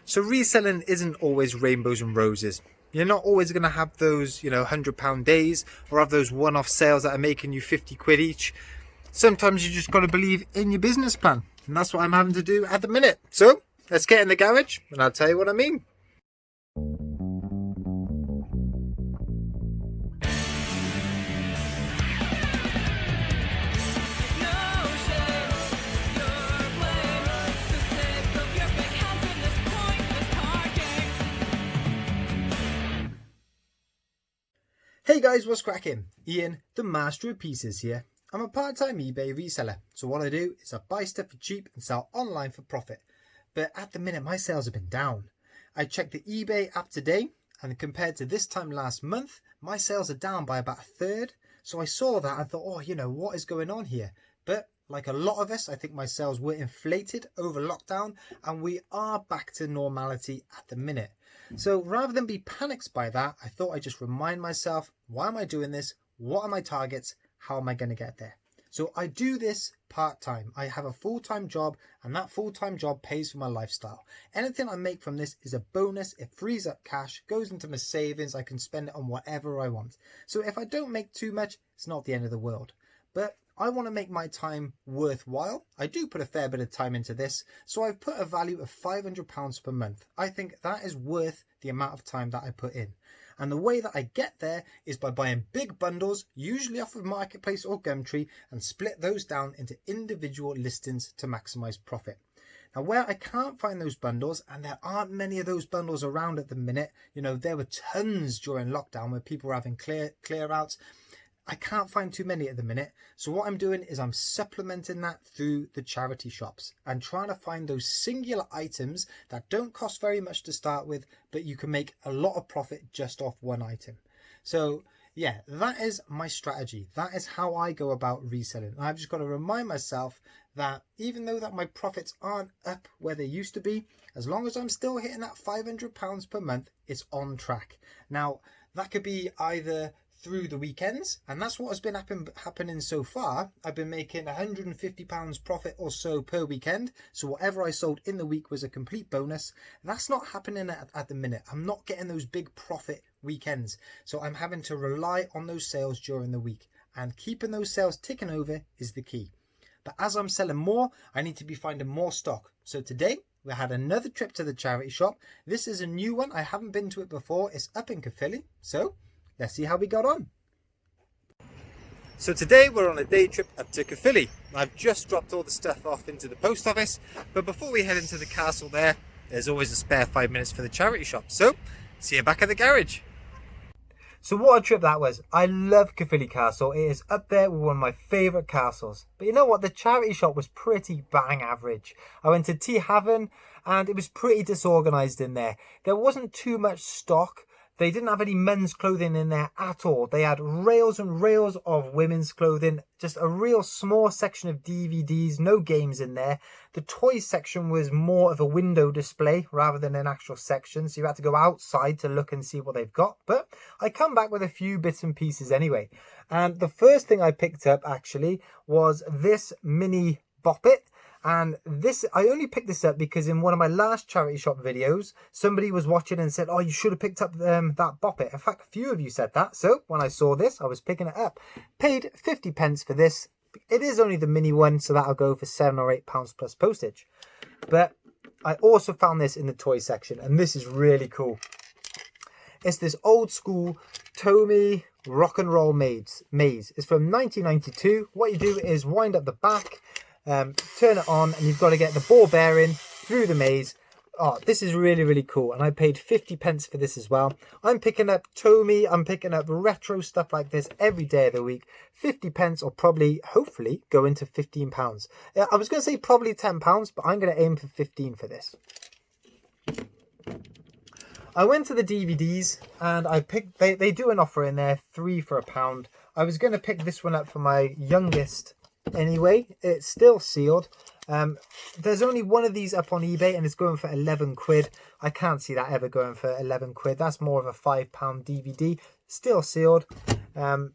So reselling isn't always rainbows and roses. You're not always going to have those, £100 days or have those one-off sales that are making you 50 quid each. Sometimes you just got to believe in your business plan. And that's what I'm having to do at the minute. So let's get in the garage and I'll tell you what I mean. Hey guys, what's cracking? Ian, the master of pieces here. I'm a part-time eBay reseller, so what I do is I buy stuff for cheap and sell online for profit. But at the minute, my sales have been down. I checked the eBay app today, and compared to this time last month, my sales are down by about a third. So I saw that and thought, what is going on here? But like a lot of us, I think my sales were inflated over lockdown, and we are back to normality at the minute. So rather than be panicked by that, I thought I'd just remind myself, why am I doing this? What are my targets? How am I going to get there? So I do this part-time. I have a full-time job, and that full-time job pays for my lifestyle. Anything I make from this is a bonus. It frees up cash, goes into my savings. I can spend it on whatever I want. So if I don't make too much, it's not the end of the world. But I want to make my time worthwhile. I do put a fair bit of time into this, so I've put a value of £500 per month. I think that is worth the amount of time that I put in. And the way that I get there is by buying big bundles, usually off of Marketplace or Gumtree, and split those down into individual listings to maximize profit. Now, where I can't find those bundles, and there aren't many of those bundles around at the minute, there were tons during lockdown where people were having clear outs. I can't find too many at the minute. So what I'm doing is I'm supplementing that through the charity shops and trying to find those singular items that don't cost very much to start with, but you can make a lot of profit just off one item. So yeah, that is my strategy. That is how I go about reselling. I've just got to remind myself that even though that my profits aren't up where they used to be, as long as I'm still hitting that £500 per month, it's on track. Now, that could be either through the weekends, and that's what has been happening so far. I've been making £150 profit or so per weekend, so whatever I sold in the week was a complete bonus. That's not happening at the minute. I'm not getting those big profit weekends, so I'm having to rely on those sales during the week, and keeping those sales ticking over is the key. But as I'm selling more, I need to be finding more stock. So today we had another trip to the charity shop. This is a new one. I haven't been to it before. It's up in Caerphilly, so let's see how we got on. So today we're on a day trip up to Caerphilly. I've just dropped all the stuff off into the post office, but before we head into the castle there's always a spare 5 minutes for the charity shop. So see you back at the garage. So what a trip that was. I love Caerphilly Castle. It is up there with one of my favourite castles. But you know what? The charity shop was pretty bang average. I went to Tea Haven and it was pretty disorganised in there. There wasn't too much stock. They didn't have any men's clothing in there at all. They had rails and rails of women's clothing, just a real small section of DVDs, no games in there. The toys section was more of a window display rather than an actual section, so you had to go outside to look and see what they've got. But I come back with a few bits and pieces anyway. And the first thing I picked up actually was this mini Bop It. And this, I only picked this up because in one of my last charity shop videos, somebody was watching and said, oh, you should have picked up that Bop It. In fact, a few of you said that. So when I saw this, I was picking it up. Paid 50 pence for this. It is only the mini one, so that'll go for £7 or £8 plus postage. But I also found this in the toy section, and this is really cool. It's this old school Tomy rock and roll maze. It's from 1992. What you do is wind up the back, turn it on, and you've got to get the ball bearing through the maze. Oh, this is really, really cool. And I paid 50 pence for this as well. I'm picking up Tomy, I'm picking up retro stuff like this every day of the week. 50 pence or probably, hopefully, go into £15. I was going to say probably £10, but I'm going to aim for 15 for this. I went to the DVDs and I picked, they do an offer in there, 3 for £1. I was going to pick this one up for my youngest anyway. It's still sealed. There's only one of these up on eBay and it's going for 11 quid. I can't see that ever going for 11 quid. That's more of a £5 DVD. Still sealed.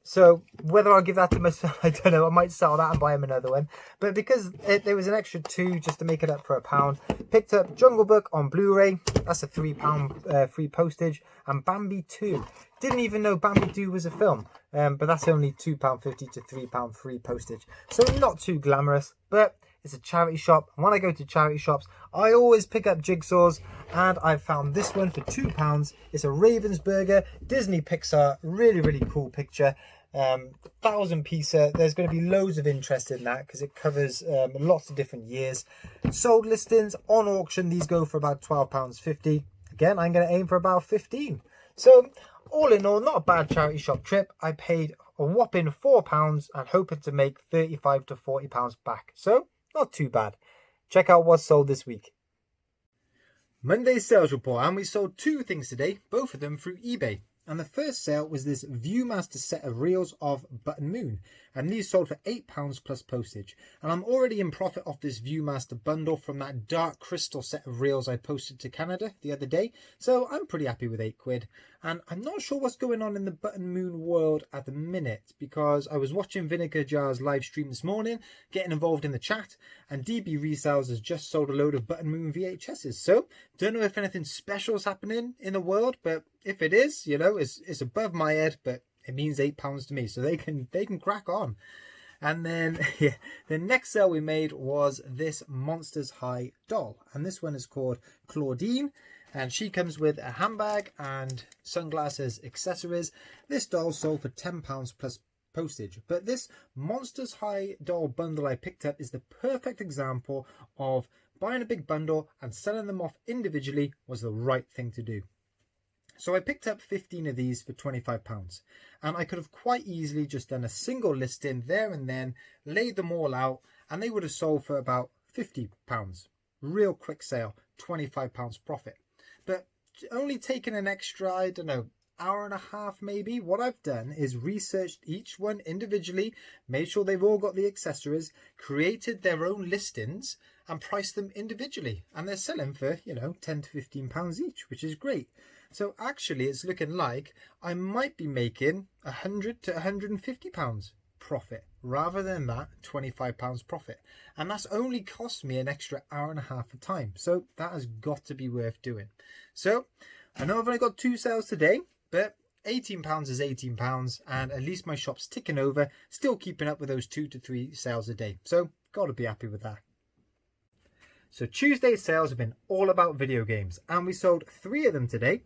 So whether I'll give that to myself, I don't know. I might sell that and buy him another one. But because there was an extra 2 just to make it up for £1, picked up Jungle Book on Blu-ray. That's a £3 free postage. And Bambi 2. Didn't even know Bambi 2 was a film. But that's only £2.50 to £3 free postage. So not too glamorous, but it's a charity shop. And when I go to charity shops, I always pick up jigsaws. And I found this one for £2. It's a Ravensburger Disney Pixar. Really, really cool picture. 1,000 piecer. There's going to be loads of interest in that because it covers lots of different years. Sold listings on auction. These go for about £12.50. Again, I'm going to aim for about 15. So all in all, not a bad charity shop trip. I paid a whopping £4 and hoping to make £35 to £40 back. So not too bad. Check out what's sold this week. Monday's sales report, and we sold 2 things today, both of them through eBay. And the first sale was this Viewmaster set of reels of Button Moon, and these sold for £8 plus postage. And I'm already in profit off this Viewmaster bundle from that dark crystal set of reels I posted to Canada the other day, so I'm pretty happy with £8. And I'm not sure what's going on in the Button Moon world at the minute, because I was watching Vinegar Jar's live stream this morning, getting involved in the chat, and DB Resellers has just sold a load of Button Moon VHSs. So don't know if anything special is happening in the world, but if it is, you know, it's above my head, but it means £8 to me, so they can crack on. And then yeah, the next sale we made was this Monsters High doll, and this one is called Claudine, and she comes with a handbag and sunglasses, accessories. This doll sold for £10 plus postage, but this Monsters High doll bundle I picked up is the perfect example of buying a big bundle and selling them off individually was the right thing to do. So I picked up 15 of these for £25, and I could have quite easily just done a single listing there and then, laid them all out, and they would have sold for about £50. Real quick sale, £25 profit. But only taking an extra, I don't know, hour and a half maybe. What I've done is researched each one individually, made sure they've all got the accessories, created their own listings, and priced them individually. And they're selling for, you know, £10 to £15 each, which is great. So actually it's looking like I might be making £100 to £150 profit rather than that £25 profit. And that's only cost me an extra hour and a half of time. So that has got to be worth doing. So I know I've only got 2 sales today, but £18 is £18, and at least my shop's ticking over, still keeping up with those 2 to 3 sales a day. So got to be happy with that. So Tuesday's sales have been all about video games, and we sold 3 of them today.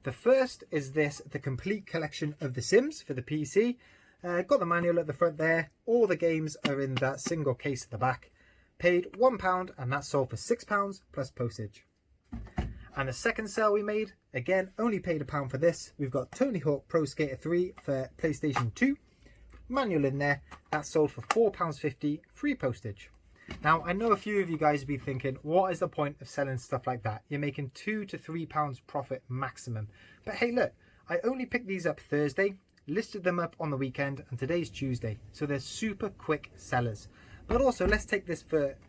The first is the complete collection of The Sims for the PC. Got the manual at the front there. All the games are in that single case at the back. Paid £1, and that sold for £6 plus postage. And the second sale we made, again, only paid £1 for this. We've got Tony Hawk Pro Skater 3 for PlayStation 2. Manual in there. That sold for £4.50, free postage. Now, I know a few of you guys will be thinking, what is the point of selling stuff like that? You're making £2 to £3 profit maximum. But hey, look, I only picked these up Thursday, listed them up on the weekend, and today's Tuesday. So they're super quick sellers. But also, let's take this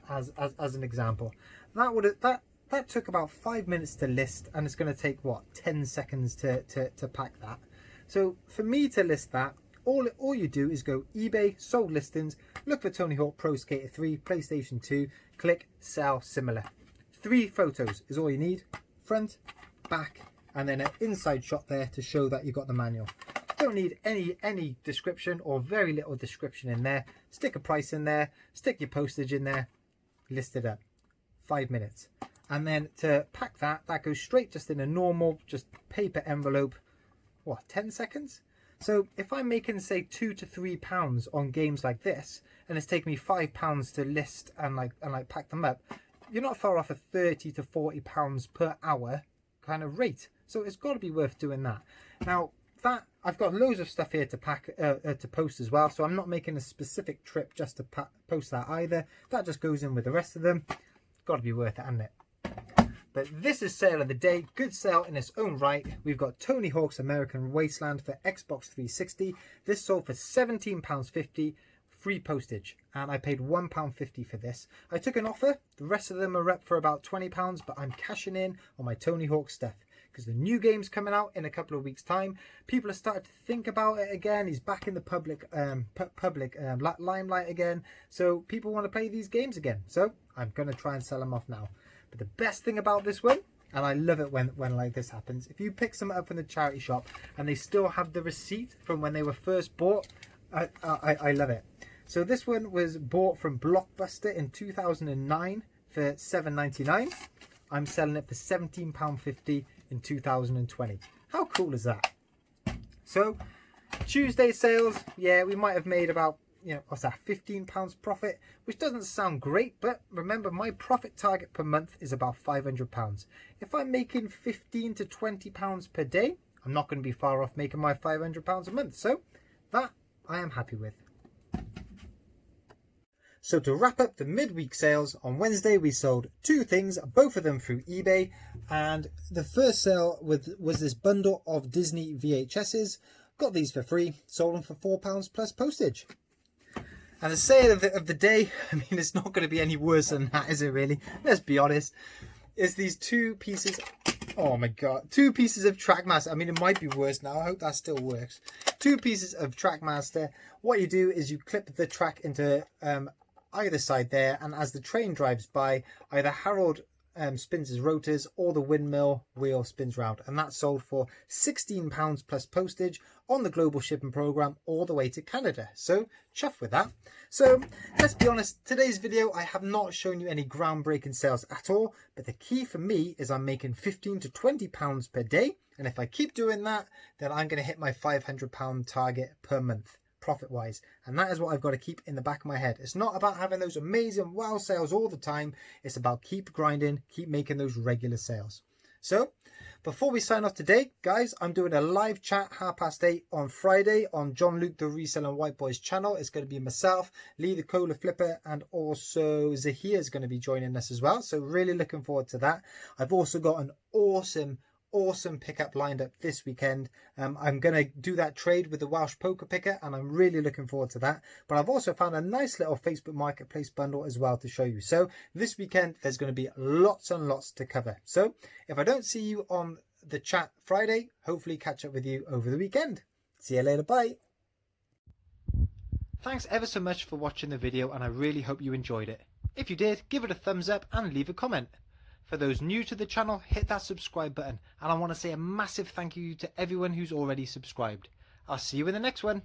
as an example. That took about 5 minutes to list, and it's going to take, what, 10 seconds to pack that. So for me to list that, all you do is go eBay, sold listings, look for Tony Hawk Pro Skater 3, PlayStation 2, click sell similar. 3 photos is all you need, front, back, and then an inside shot there to show that you got the manual. Don't need any description or very little description in there. Stick a price in there, stick your postage in there, list it up. 5 minutes. And then to pack that goes straight just in a normal, just paper envelope. What, 10 seconds? So if I'm making, say, £2 to £3 on games like this, and it's taking me £5 to list and pack them up, you're not far off a £30 to £40 per hour kind of rate. So it's got to be worth doing that. Now that I've got loads of stuff here to pack to post as well, so I'm not making a specific trip just to post that either. That just goes in with the rest of them. Got to be worth it, hasn't it? But this is sale of the day. Good sale in its own right. We've got Tony Hawk's American Wasteland for Xbox 360. This sold for £17.50, free postage. And I paid £1.50 for this. I took an offer. The rest of them are up for about £20, but I'm cashing in on my Tony Hawk stuff. because the new game's coming out in a couple of weeks' time. People are starting to think about it again. He's back in the public limelight again. So people want to play these games again. So I'm going to try and sell them off now. But the best thing about this one, and I love it when like this happens, if you pick some up from the charity shop and they still have the receipt from when they were first bought, I love it. So this one was bought from Blockbuster in 2009 for $7.99. I'm selling it for £17.50 in 2020. How cool is that? So Tuesday sales, yeah, we might have made about, what's that, £15 profit, which doesn't sound great, but remember my profit target per month is about £500. If I'm making £15 to £20 per day, I'm not going to be far off making my £500 a month. So that I am happy with. So to wrap up the midweek sales, on Wednesday we sold 2 things, both of them through eBay. And the first sale was this bundle of Disney VHSs. Got these for free, sold them for £4 plus postage. And the sale of the day, I mean, it's not going to be any worse than that, is it really? Let's be honest. It's these 2 pieces, oh my god, 2 pieces of Trackmaster. I mean, it might be worse now. I hope that still works. 2 pieces of Trackmaster. What you do is you clip the track into either side there, and as the train drives by, either Harold spins his rotors or the windmill wheel spins round, and that's sold for £16 plus postage on the global shipping program all the way to Canada. So chuffed with that. So let's be honest, today's video I have not shown you any groundbreaking sales at all, but the key for me is I'm making £15 to £20 per day, and if I keep doing that, then I'm going to hit my £500 target per month profit wise, and that is what I've got to keep in the back of my head. It's not about having those amazing wow sales all the time. It's about keep grinding, keep making those regular sales. So before we sign off today, guys, I'm doing a live chat 8:30 on Friday on John Luke the Reselling White Boys channel. It's going to be myself, Lee the Cola Flipper, and also Zahir is going to be joining us as well. So really looking forward to that. I've also got an awesome pickup lined up this weekend. I'm going to do that trade with the Welsh poker picker, and I'm really looking forward to that. But I've also found a nice little Facebook Marketplace bundle as well to show you. So this weekend there's going to be lots and lots to cover. So if I don't see you on the chat Friday, hopefully catch up with you over the weekend. See you later, bye. Thanks ever so much for watching the video, and I really hope you enjoyed it. If you did, give it a thumbs up and leave a comment. For those new to the channel, hit that subscribe button, and I want to say a massive thank you to everyone who's already subscribed. I'll see you in the next one.